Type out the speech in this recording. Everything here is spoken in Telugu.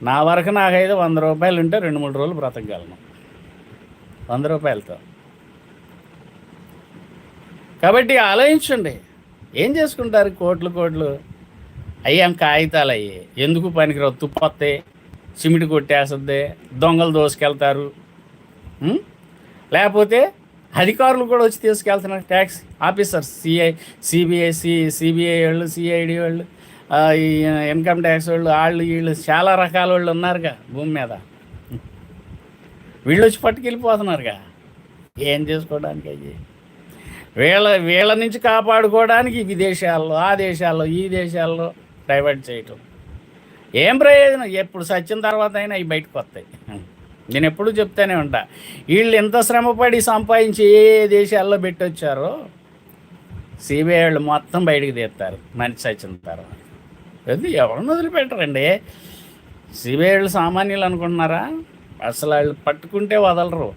నా వరకు నాకైతే 100 రూపాయలు ఉంటే 2-3 రోజులు బ్రతకగలను 100 రూపాయలతో. కాబట్టి ఆలోచించండి, ఏం చేసుకుంటారు కోట్లు కోట్లు? అయ్యాం కాగితాలు అయ్యి ఎందుకు పనికిరావు, తుప్పొత్తాయి, సిమెంట్ కొట్టేస్తుంది, దొంగలు దోసుకెళ్తారు. లేకపోతే అధికారులు కూడా వచ్చి తీసుకెళ్తున్నారు, ట్యాక్స్ ఆఫీసర్స్, సిబిఐ వాళ్ళు, సిఐడి వాళ్ళు, ఈ ఇన్కమ్ ట్యాక్స్ వాళ్ళు వీళ్ళు చాలా రకాల వాళ్ళు ఉన్నారుగా భూమి మీద. వీళ్ళు వచ్చి పట్టుకెళ్ళిపోతున్నారుగా. ఏం చేసుకోవడానికి అయ్యి వీళ్ళ నుంచి కాపాడుకోవడానికి విదేశాల్లో, ఆ దేశాల్లో, ఈ దేశాల్లో డైవర్ట్ చేయటం ఏం ప్రయోజనం? ఎప్పుడు సచ్చిన తర్వాత అయినా అవి బయటకు వస్తాయి. నేను ఎప్పుడూ చెప్తానే ఉంటా, వీళ్ళు ఎంత శ్రమపడి సంపాదించి ఏ దేశాల్లో పెట్టొచ్చారో సిబిఐ వాళ్ళు మొత్తం బయటికి తీస్తారు మనిషి సచ్చిన తర్వాత. అది ఎవరిని వదిలిపెట్టరండి. సిబిఐ వాళ్ళు సామాన్యులు అనుకుంటున్నారా? అసలు వాళ్ళు పట్టుకుంటే వదలరు.